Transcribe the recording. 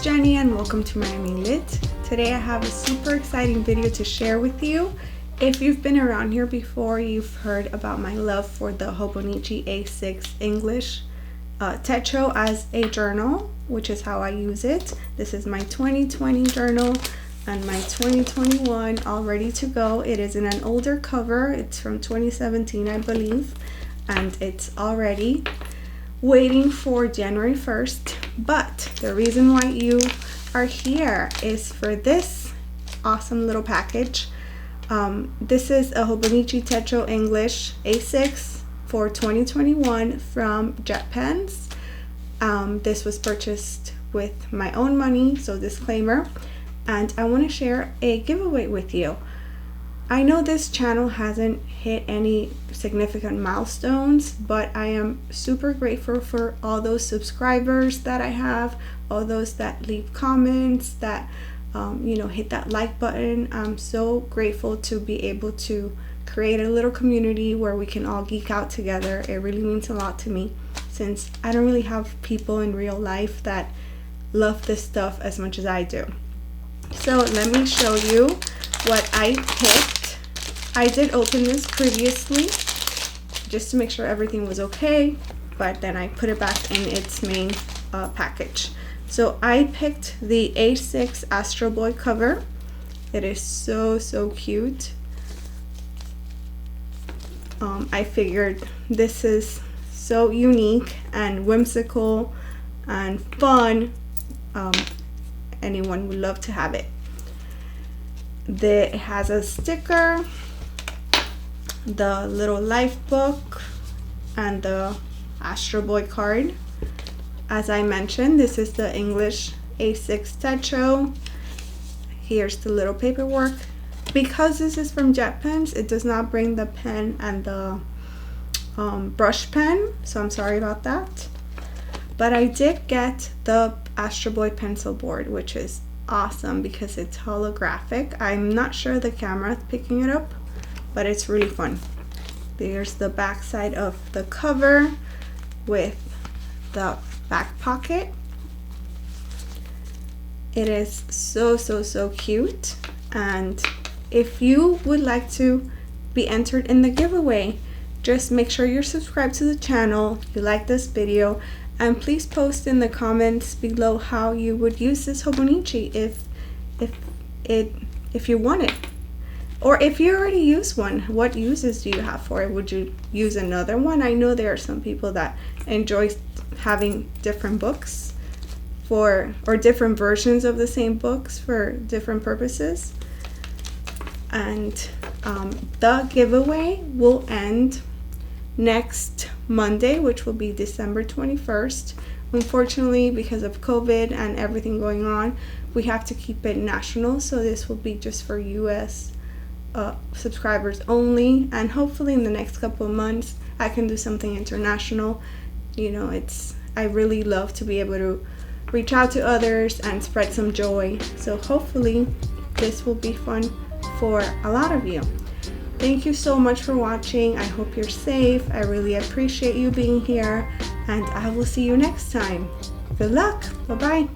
Jenny and welcome to Miami Lit. Today I have a super exciting video to share with you. If you've been around here before, you've heard about my love for the Hobonichi A6 English Techo as a journal, which is how I use it. This is my 2020 journal and my 2021 all ready to go. It is in an older cover. It's from 2017, I believe, and it's already waiting for January 1st. But the reason why you are here is for this awesome little package. This is a Hobonichi Techo English A6 for 2021 from Jet Pens. This was purchased with my own money, so disclaimer. And I want to share a giveaway with you. I know this channel hasn't hit any significant milestones, but I am super grateful for all those subscribers that I have, all those that leave comments, that hit that like button. I'm so grateful to be able to create a little community where we can all geek out together. It really means a lot to me, since I don't really have people in real life that love this stuff as much as I do. So let me show you what I picked. I did open this previously just to make sure everything was okay, but then I put it back in its main package. So I picked the A6 Astro Boy cover. It is so cute. I figured this is so unique and whimsical and fun. Anyone would love to have it. It has a sticker, the little life book, and the Astro Boy card. As I mentioned, this is the English A6 Techo. Here's the little paperwork. Because this is from Jet Pens, it does not bring the pen and the brush pen, so I'm sorry about that. But I did get the Astro Boy pencil board, which is awesome because it's holographic. I'm not sure the camera is picking it up, but it's really fun. There's the back side of the cover with the back pocket. It is so cute. And if you would like to be entered in the giveaway, just make sure you're subscribed to the channel, you like this video, and please post in the comments below how you would use this Hobonichi if you want it. Or if you already use one, what uses do you have for it? Would you use another one? I know there are some people that enjoy having different books or different versions of the same books for different purposes. And the giveaway will end next Monday, which will be December 21st. Unfortunately, because of COVID and everything going on, we have to keep it national, so this will be just for US subscribers only, and hopefully in the next couple of months I can do something international. I really love to be able to reach out to others and spread some joy, so hopefully this will be fun for a lot of you. Thank you so much for watching. I hope you're safe. I really appreciate you being here, and I will see you next time. Good luck. Bye-bye.